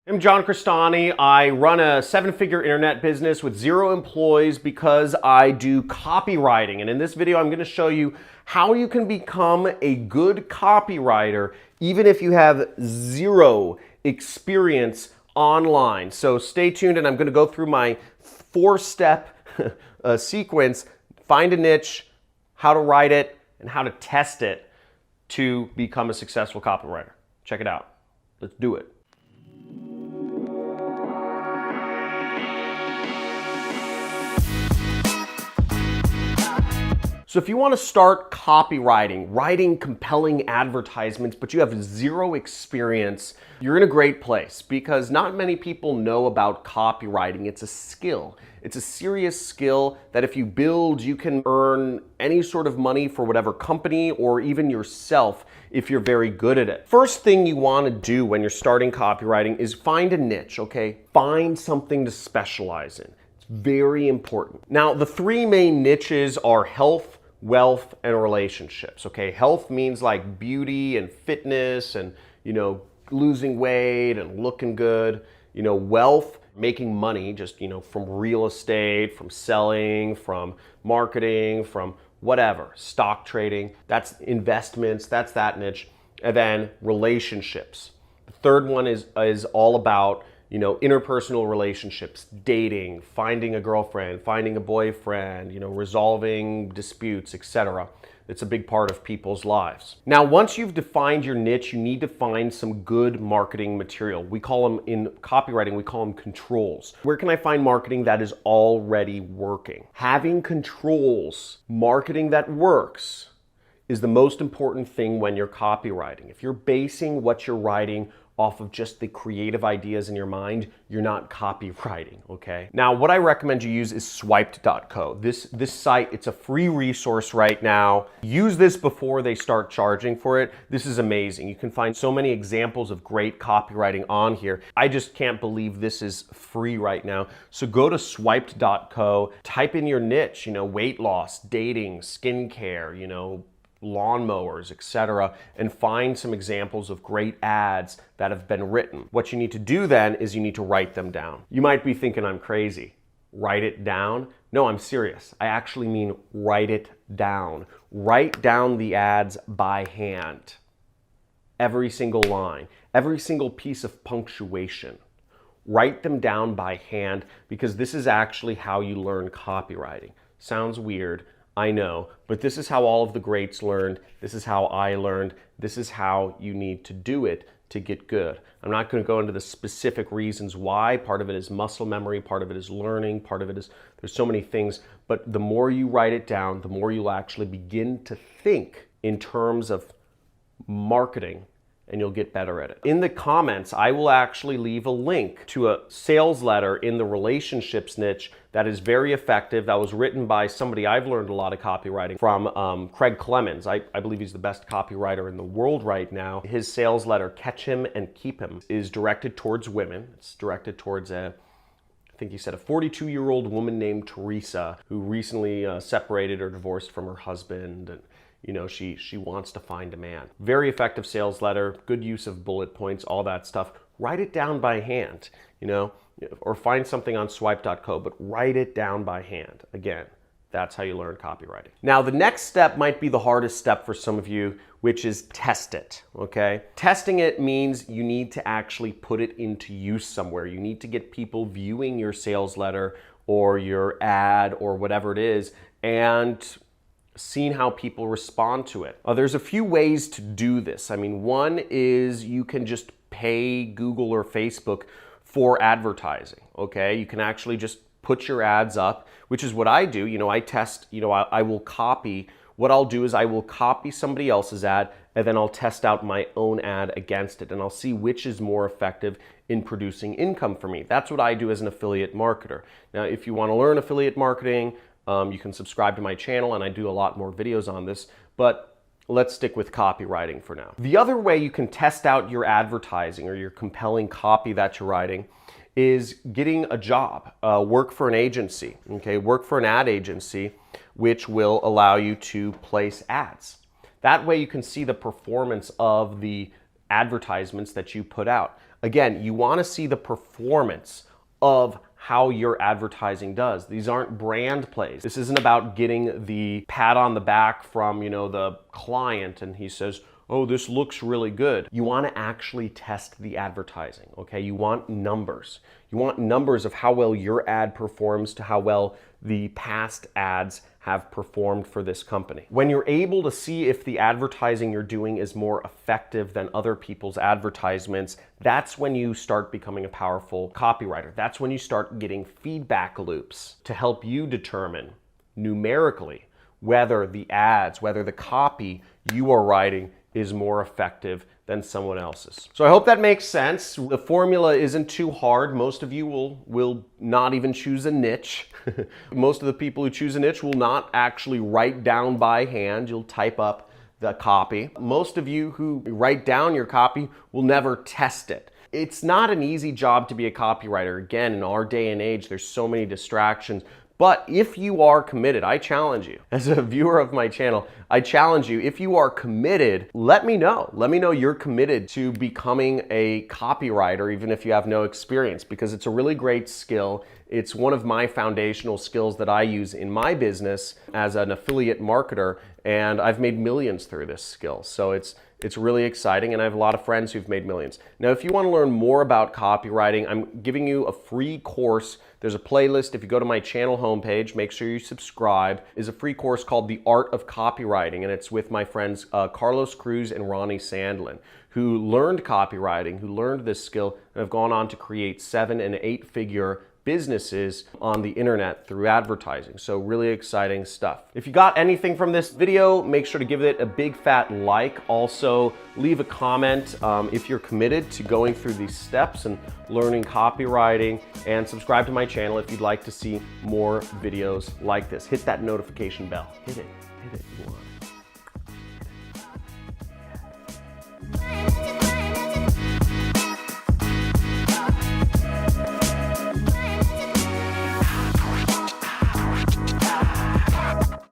I'm John Crestani. I run a seven-figure internet business with 0 employees because I do copywriting. And in this video, I'm going to show you how you can become a good copywriter even if you have 0 experience online. So stay tuned, and I'm going to go through my 4-step sequence: find a niche, how to write it, and how to test it to become a successful copywriter. Check it out. Let's do it. So if you want to start copywriting, writing compelling advertisements, but you have 0 experience, you're in a great place because not many people know about copywriting. It's a skill. It's a serious skill that if you build, you can earn any sort of money for whatever company or even yourself if you're very good at it. First thing you want to do when you're starting copywriting is find a niche, okay? Find something to specialize in. It's very important. Now, the 3 main niches are health, wealth, and relationships, okay? Health means like beauty and fitness and, losing weight and looking good. Wealth, making money just, from real estate, from selling, from marketing, from whatever, stock trading. That's investments, that's that niche. And then relationships. The third one is all about interpersonal relationships, dating, finding a girlfriend, finding a boyfriend, resolving disputes, etc. It's a big part of people's lives. Now, once you've defined your niche, you need to find some good marketing material. We call them, in copywriting, we call them controls. Where can I find marketing that is already working? Having controls, marketing that works, is the most important thing when you're copywriting. If you're basing what you're writing off of just the creative ideas in your mind, you're not copywriting, okay? Now, what I recommend you use is swiped.co. This site, it's a free resource right now. Use this before they start charging for it. This is amazing. You can find so many examples of great copywriting on here. I just can't believe this is free right now. So go to swiped.co, type in your niche, weight loss, dating, skincare, lawnmowers, etc., and find some examples of great ads that have been written. What you need to do then is you need to write them down. You might be thinking I'm crazy. Write it down? No, I'm serious. I actually mean write it down. Write down the ads by hand. Every single line, every single piece of punctuation. Write them down by hand because this is actually how you learn copywriting. Sounds weird, I know, but this is how all of the greats learned. This is how I learned. This is how you need to do it to get good. I'm not going to go into the specific reasons why. Part of it is muscle memory, part of it is learning, part of it is, there's so many things, but the more you write it down, the more you'll actually begin to think in terms of marketing, and you'll get better at it. In the comments, I will actually leave a link to a sales letter in the relationships niche that is very effective. That was written by somebody I've learned a lot of copywriting from, Craig Clemens. I believe he's the best copywriter in the world right now. His sales letter, Catch Him and Keep Him, is directed towards women. It's directed towards I think he said a 42-year-old woman named Teresa who recently separated or divorced from her husband, and she wants to find a man. Very effective sales letter, good use of bullet points, all that stuff. Write it down by hand, or find something on swipe.co, but write it down by hand. Again, that's how you learn copywriting. Now, the next step might be the hardest step for some of you, which is test it, okay? Testing it means you need to actually put it into use somewhere. You need to get people viewing your sales letter or your ad or whatever it is and seeing how people respond to it. There's a few ways to do this. One is you can just pay Google or Facebook for advertising, okay? You can actually just put your ads up, which is what I do. I test, I will copy. What I'll do is I will copy somebody else's ad and then I'll test out my own ad against it and I'll see which is more effective in producing income for me. That's what I do as an affiliate marketer. Now, if you want to learn affiliate marketing, you can subscribe to my channel and I do a lot more videos on this, but let's stick with copywriting for now. The other way you can test out your advertising or your compelling copy that you're writing is getting a job, work for an agency, okay? Work for an ad agency, which will allow you to place ads. That way you can see the performance of the advertisements that you put out. Again, you want to see the performance of how your advertising does. These aren't brand plays. This isn't about getting the pat on the back from, the client and he says, oh, this looks really good. You want to actually test the advertising, okay? You want numbers. You want numbers of how well your ad performs to how well the past ads have performed for this company. When you're able to see if the advertising you're doing is more effective than other people's advertisements, that's when you start becoming a powerful copywriter. That's when you start getting feedback loops to help you determine numerically whether the ads, whether the copy you are writing is more effective than someone else's. So I hope that makes sense. The formula isn't too hard. Most of you will not even choose a niche. Most of the people who choose a niche will not actually write down by hand. You'll type up the copy. Most of you who write down your copy will never test it. It's not an easy job to be a copywriter. Again, in our day and age, there's so many distractions. But if you are committed, I challenge you, as a viewer of my channel, I challenge you, if you are committed, let me know. Let me know you're committed to becoming a copywriter, even if you have no experience, because it's a really great skill. It's one of my foundational skills that I use in my business as an affiliate marketer, and I've made millions through this skill. So it's really exciting, and I have a lot of friends who've made millions. Now, if you want to learn more about copywriting, I'm giving you a free course. There's a playlist. If you go to my channel homepage, make sure you subscribe. Is a free course called The Art of Copywriting, and it's with my friends Carlos Cruz and Ronnie Sandlin, who learned copywriting, who learned this skill, and have gone on to create 7- and 8-figure businesses on the internet through advertising. So really exciting stuff. If you got anything from this video, make sure to give it a big fat like. Also, leave a comment if you're committed to going through these steps and learning copywriting, and subscribe to my channel if you'd like to see more videos like this. Hit that notification bell. Hit it. You want it.